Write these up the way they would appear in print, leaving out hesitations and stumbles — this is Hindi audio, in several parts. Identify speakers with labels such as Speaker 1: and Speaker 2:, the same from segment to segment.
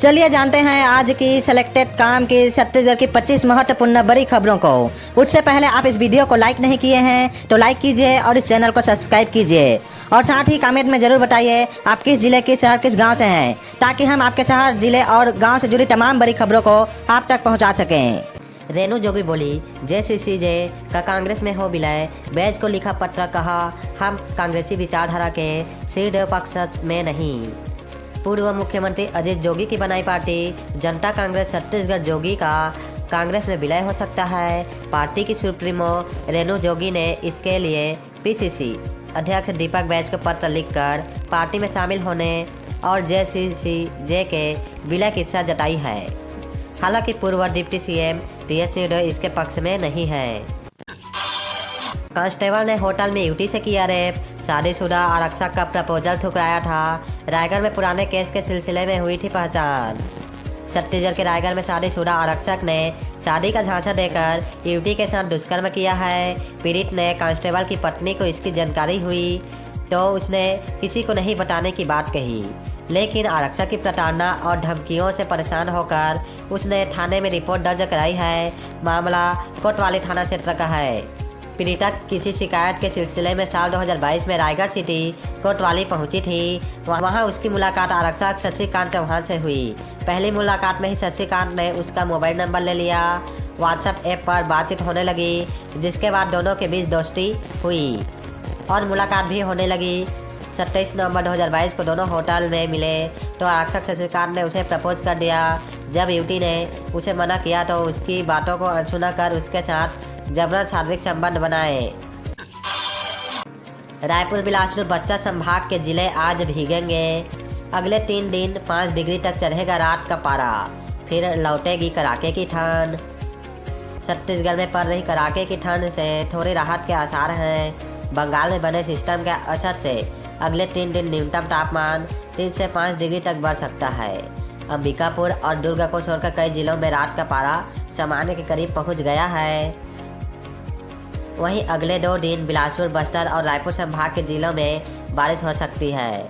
Speaker 1: चलिए जानते हैं आज की सिलेक्टेड काम की छत्तीसगढ़ की 25 महत्वपूर्ण बड़ी खबरों को। उससे पहले आप इस वीडियो को लाइक नहीं किए हैं तो लाइक कीजिए और इस चैनल को सब्सक्राइब कीजिए और साथ ही कमेंट में ज़रूर बताइए आप किस जिले किस शहर किस गांव से हैं, ताकि हम आपके शहर जिले और गांव से जुड़ी तमाम बड़ी खबरों को आप तक पहुंचा सकें। रेणु जोगी बोली, JCCJ का कांग्रेस में हो विलय। बैज को लिखा पत्र, कहा हम कांग्रेसी विचारधारा के सीधे पक्ष में नहीं। पूर्व मुख्यमंत्री अजीत जोगी की बनाई पार्टी जनता कांग्रेस छत्तीसगढ़ जोगी का कांग्रेस में विलय हो सकता है। पार्टी की सुप्रीमो रेणु जोगी ने इसके लिए PCC अध्यक्ष दीपक बैज को पत्र लिखकर पार्टी में शामिल होने और JCCJ के विलय की इच्छा जताई है। हालांकि पूर्व डिप्टी CM TS सिंहदेव इसके पक्ष में नहीं है। कांस्टेबल ने होटल में युवती से किया रेप। शादीशुदा आरक्षक का प्रपोजल ठुकराया था। रायगढ़ में पुराने केस के सिलसिले में हुई थी पहचान। छत्तीसगढ़ के रायगढ़ में शादीशुदा आरक्षक ने शादी का झांसा देकर युवती के साथ दुष्कर्म किया है। पीड़ित ने कांस्टेबल की पत्नी को इसकी जानकारी हुई तो उसने किसी को नहीं बताने की बात कही, लेकिन आरक्षक की प्रताड़ना और धमकियों से परेशान होकर उसने थाने में रिपोर्ट दर्ज कराई है। मामला कोतवाली थाना क्षेत्र का है। पीड़िता किसी शिकायत के सिलसिले में साल 2022 में रायगढ़ सिटी कोतवाली पहुंची थी। वहां उसकी मुलाकात आरक्षक शशिकांत चौहान से हुई। पहली मुलाकात में ही शशिकांत ने उसका मोबाइल नंबर ले लिया। व्हाट्सएप ऐप पर बातचीत होने लगी, जिसके बाद दोनों के बीच दोस्ती हुई और मुलाकात भी होने लगी। 27 नवंबर 2022 को दोनों होटल में मिले तो आरक्षक शशिकांत ने उसे प्रपोज कर दिया। जब युवती ने उसे मना किया तो उसकी बातों को अनसुना कर उसके साथ जबरन शारीरिक संबंध बनाए। रायपुर बिलासपुर बस्तर संभाग के जिले आज भीगेंगे। अगले 3 दिन 5 डिग्री तक चढ़ेगा रात का पारा, फिर लौटेगी कड़ाके की ठंड। छत्तीसगढ़ में पड़ रही कड़ाके की ठंड से थोड़ी राहत के आसार हैं। बंगाल में बने सिस्टम के असर से अगले 3 दिन न्यूनतम तापमान 3 से 5 डिग्री तक बढ़ सकता है। अंबिकापुर और दुर्ग को छोड़कर कई जिलों में रात का पारा सामान्य के करीब पहुंच गया है। वहीं अगले 2 दिन बिलासपुर, बस्तर और रायपुर संभाग के जिलों में बारिश हो सकती है।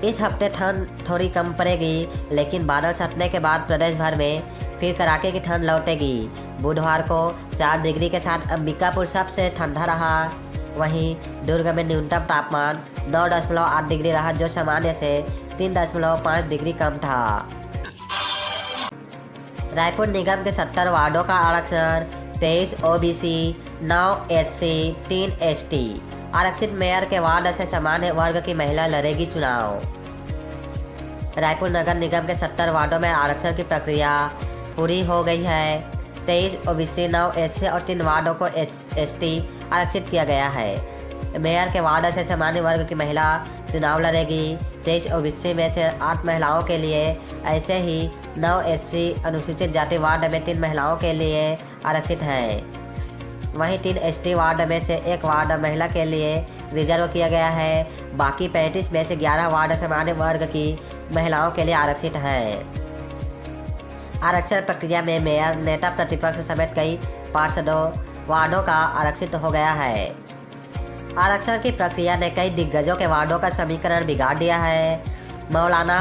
Speaker 1: इस हफ्ते ठंड थोड़ी कम पड़ेगी, लेकिन बादल छंटने के बाद प्रदेश भर में फिर कड़ाके की ठंड लौटेगी। बुधवार को 4 डिग्री के साथ अंबिकापुर सबसे ठंडा रहा। वहीं दुर्ग में न्यूनतम तापमान 9.8 डिग्री रहा, जो सामान्य से 3.5 डिग्री कम था। रायपुर निगम के 70 वार्डों का आरक्षण, 23 OBC, 9 SC, 3 ST। आरक्षित मेयर के वार्ड से सामान्य वर्ग की महिला लड़ेगी चुनाव। रायपुर नगर निगम के 70 वार्डों में आरक्षण की प्रक्रिया पूरी हो गई है। 23 OBC, 9 SC और 3 वार्डों को ST आरक्षित किया गया है। मेयर के वार्ड से सामान्य वर्ग की महिला चुनाव लड़ेगी। 23 OBC में से 8 महिलाओं के लिए, ऐसे ही 9 SC अनुसूचित जाति वार्ड में 3 महिलाओं के लिए आरक्षित हैं। वहीं 3 ST वार्ड में से 1 वार्ड महिला के लिए रिजर्व किया गया है। बाकी 35 में से 11 वार्ड सामान्य वर्ग की महिलाओं के लिए आरक्षित हैं। आरक्षण प्रक्रिया में मेयर, नेता प्रतिपक्ष समेत कई पार्षदों वार्डों का आरक्षित हो गया है। आरक्षण की प्रक्रिया ने कई दिग्गजों के वार्डों का समीकरण बिगाड़ दिया है। मौलाना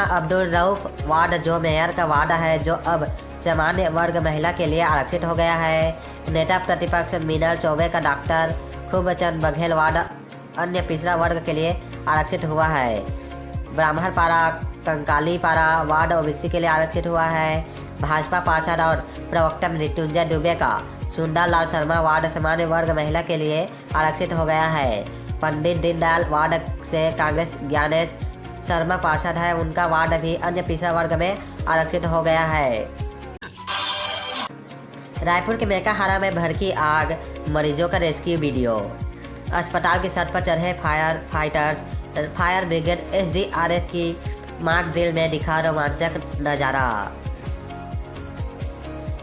Speaker 1: अब्दुल रऊफ वार्ड जो मेयर का वार्ड है, जो अब सामान्य वर्ग महिला के लिए आरक्षित हो गया है। नेता प्रतिपक्ष मीनल चौबे का डॉक्टर खूबचंद बघेल वार्ड अन्य पिछड़ा वर्ग के लिए आरक्षित हुआ है। ब्राह्मण पारा, कंकाली पारा वार्ड OBC के लिए आरक्षित हुआ है। भाजपा पार्षद और प्रवक्ता मृत्युंजय दुबे का सुंदरलाल शर्मा वार्ड सामान्य वर्ग महिला के लिए आरक्षित हो गया है। पंडित दीनदयाल वार्ड से कांग्रेस ज्ञानेश शर्मा पार्षद है, उनका वार्ड भी अन्य पिछड़ा वर्ग में आरक्षित हो गया है। रायपुर के मेकाहारा में भड़की आग, मरीजों का रेस्क्यू वीडियो। अस्पताल की छत पर चढ़े fire fighters, fire brigade SDRF की मॉक ड्रिल में दिखा रोमांचक नज़ारा।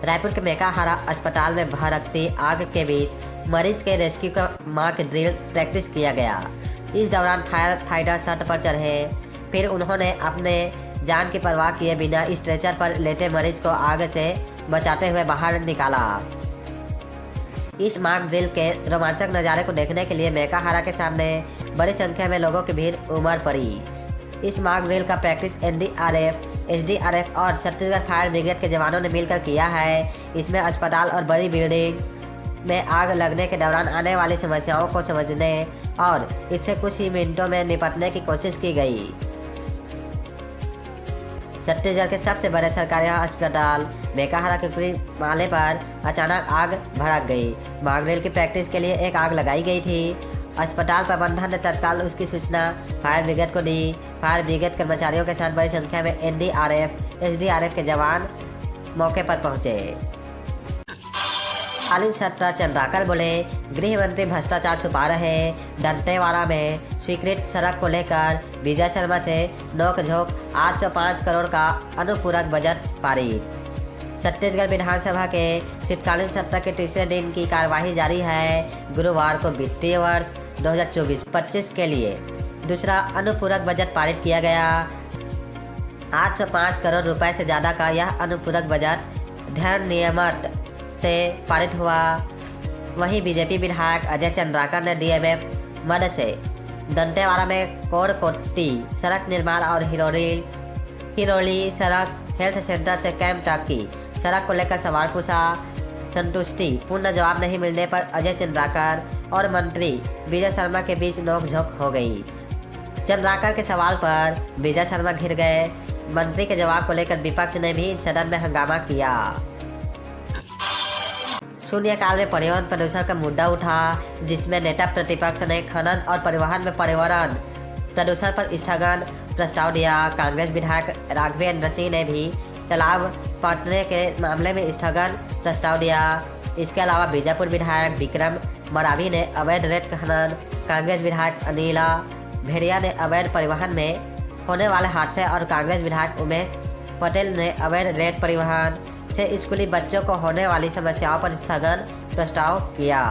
Speaker 1: रायपुर के मेकाहारा अस्पताल में भड़कती आग के बीच मरीज के रेस्क्यू का मॉक ड्रिल प्रैक्टिस किया गया। इस दौरान फायर फाइटर छत पर चढ़े, फिर उन्होंने अपने जान की परवाह किए बिना स्ट्रेचर पर लेटे मरीज को आग से बचाते हुए बाहर निकाला। इस मॉक ड्रिल के रोमांचक नज़ारे को देखने के लिए मेकाहारा के सामने बड़ी संख्या में लोगों की भीड़ उमड़ पड़ी। इस मॉक ड्रिल का प्रैक्टिस एनडीआरएफ, एसडीआरएफ और छत्तीसगढ़ फायर ब्रिगेड के जवानों ने मिलकर किया है। इसमें अस्पताल और बड़ी बिल्डिंग में आग लगने के दौरान आने वाली समस्याओं को समझने और इससे कुछ ही मिनटों में निपटने की कोशिश की गई। छत्तीसगढ़ के सबसे बड़े सरकारी अस्पताल मेकाहारा के ऊपरी माले पर अचानक आग भड़क गई। मॉक ड्रिल की प्रैक्टिस के लिए एक आग लगाई गई थी। अस्पताल प्रबंधन ने तत्काल उसकी सूचना फायर ब्रिगेड को दी। फायर ब्रिगेड कर्मचारियों के साथ बड़ी संख्या में एनडीआरएफ, एसडीआरएफ के जवान मौके पर पहुंचे। कालीन सट्टा चंद्राकर बोले, गृह मंत्री भ्रष्टाचार छुपा रहे। दंतेवाड़ा में स्वीकृत सड़क को लेकर विजय शर्मा से नोकझोंक, 805 करोड़ का अनुपूरक बजट पारित। छत्तीसगढ़ विधानसभा के शीतकालीन सत्र के तीसरे दिन की कार्यवाही जारी है। गुरुवार को वित्तीय वर्ष 2024-25 के लिए दूसरा अनुपूरक बजट पारित किया गया। 805 करोड़ रुपए से ज़्यादा का यह अनुपूरक बजट धन नियमित से पारित हुआ। वहीं बीजेपी विधायक अजय चंद्राकर ने डीएमएफ मद से दंतेवाड़ा में कोरकोट्टी सड़क निर्माण और हिरोली सड़क हेल्थ सेंटर से कैंप तक की सड़क को लेकर सवाल पूछा। संतुष्टि पूर्ण जवाब नहीं मिलने पर अजय चंद्राकर और मंत्री विजय शर्मा के बीच नोकझोंक हो गई। चंद्राकर के सवाल पर विजय शर्मा घिर गए। मंत्री के जवाब को लेकर विपक्ष ने भी सदन में हंगामा किया। शून्यकाल में पर्यावरण प्रदूषण का मुद्दा उठा, जिसमें नेता प्रतिपक्ष ने खनन और परिवहन में पर्यावरण प्रदूषण पर स्थगन प्रस्ताव दिया। कांग्रेस विधायक राघवेंद्र सिंह ने भी तालाब पटने के मामले में स्थगन प्रस्ताव दिया। इसके अलावा बीजापुर विधायक विक्रम मरावी ने अवैध रेत खनन, कांग्रेस विधायक अनिला भेड़िया ने अवैध परिवहन में होने वाले हादसे और कांग्रेस विधायक उमेश पटेल ने अवैध रेत परिवहन से स्कूली बच्चों को होने वाली समस्याओं पर स्थगन प्रस्ताव किया।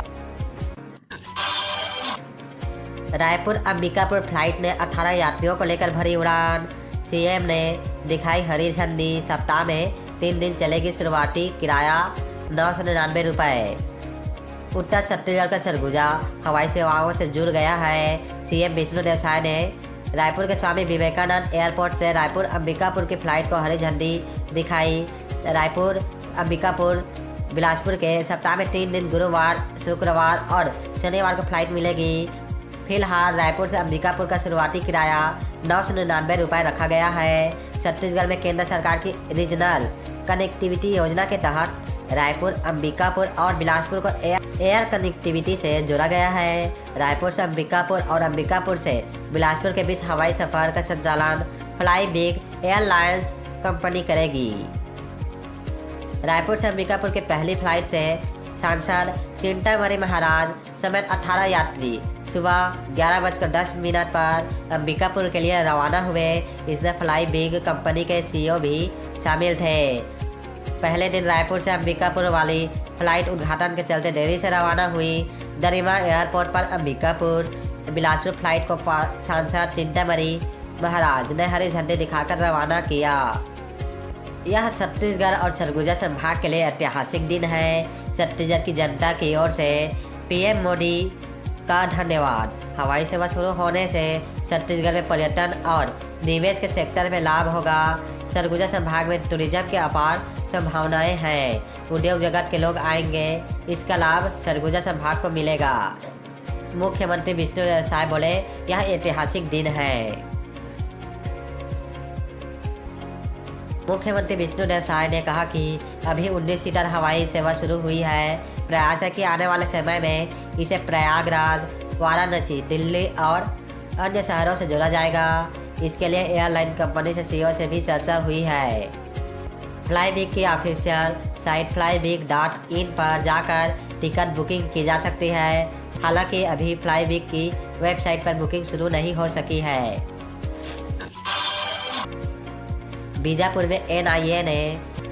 Speaker 1: रायपुर अंबिकापुर फ्लाइट ने 18 यात्रियों को लेकर भरी उड़ान। सीएम ने दिखाई हरी झंडी। सप्ताह में 3 दिन चलेगी शुरुआती किराया 999 रुपये। उत्तर छत्तीसगढ़ का सरगुजा हवाई सेवाओं से जुड़ गया है। सीएम विष्णुदेव साय ने रायपुर के स्वामी विवेकानंद एयरपोर्ट से रायपुर अंबिकापुर की फ्लाइट को हरी झंडी दिखाई। रायपुर अंबिकापुर बिलासपुर के सप्ताह में 3 दिन गुरुवार, शुक्रवार और शनिवार को फ्लाइट मिलेगी। फिलहाल रायपुर से अंबिकापुर का शुरुआती किराया 999 रुपये रखा गया है। छत्तीसगढ़ में केंद्र सरकार की रीजनल कनेक्टिविटी योजना के तहत रायपुर, अंबिकापुर और बिलासपुर को एयर कनेक्टिविटी से जोड़ा गया है। रायपुर से अंबिकापुर और अंबिकापुर से बिलासपुर के बीच हवाई सफर का संचालन फ्लाई बिग एयरलाइंस कंपनी करेगी। रायपुर से अंबिकापुर की पहली फ्लाइट से सांसद चिंतामणि महाराज समेत 18 यात्री सुबह 11:10 पर अंबिकापुर के लिए रवाना हुए। इसमें फ्लाई बिग कंपनी के सीईओ भी शामिल थे। पहले दिन रायपुर से अंबिकापुर वाली फ्लाइट उद्घाटन के चलते देरी से रवाना हुई। दरिमा एयरपोर्ट पर अंबिकापुर बिलासपुर फ्लाइट को सांसद चिंतामणि महाराज ने हरी झंडी दिखाकर रवाना किया। यह छत्तीसगढ़ और सरगुजा संभाग के लिए ऐतिहासिक दिन है। छत्तीसगढ़ की जनता की ओर से पीएम मोदी का धन्यवाद। हवाई सेवा शुरू होने से छत्तीसगढ़ में पर्यटन और निवेश के सेक्टर में लाभ होगा। सरगुजा संभाग में टूरिज्म की अपार संभावनाएं हैं। उद्योग जगत के लोग आएंगे, इसका लाभ सरगुजा संभाग को मिलेगा। मुख्यमंत्री विष्णुदेव साय बोले, यह ऐतिहासिक दिन है। मुख्यमंत्री विष्णुदेव साय ने कहा कि अभी 19 सीटर हवाई सेवा शुरू हुई है। प्रयास है कि आने वाले समय में इसे प्रयागराज, वाराणसी, दिल्ली और अन्य शहरों से जोड़ा जाएगा। इसके लिए एयरलाइन कंपनी से सीईओ से भी चर्चा हुई है। फ्लाईबिग की ऑफिशियल साइट flybig.in पर जाकर टिकट बुकिंग की जा सकती है। हालांकि अभी फ्लाईबिग की वेबसाइट पर बुकिंग शुरू नहीं हो सकी है। बीजापुर में एनआईए ने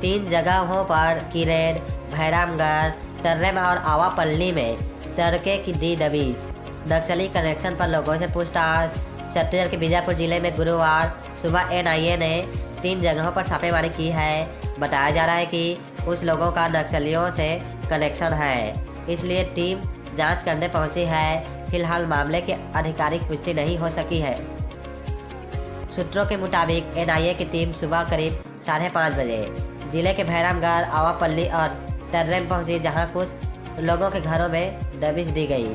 Speaker 1: 3 जगहों पर किरेड, भैरामगढ़, टर्रेम और आवापल्ली में तड़के की दी दबिश। नक्सली कनेक्शन पर लोगों से पूछताछ। छत्तीसगढ़ के बीजापुर जिले में गुरुवार सुबह एनआईए ने 3 जगहों पर छापेमारी की है। बताया जा रहा है कि कुछ लोगों का नक्सलियों से कनेक्शन है, इसलिए टीम जांच करने पहुंची है। फिलहाल मामले की आधिकारिक पुष्टि नहीं हो सकी है। सूत्रों के मुताबिक एनआईए की टीम सुबह करीब 5:30 बजे जिले के भैरमगढ़, आवापल्ली और टर्रेम पहुंची, जहां कुछ लोगों के घरों में दबिश दी गई।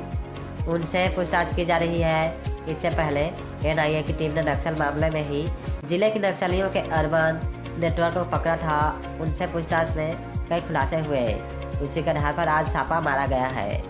Speaker 1: उनसे पूछताछ की जा रही है। इससे पहले एनआईए की टीम ने नक्सल मामले में ही जिले के नक्सलियों के अर्बन नेटवर्क को पकड़ा था। उनसे पूछताछ में कई खुलासे हुए। उसी के आधार पर आज छापा मारा गया है।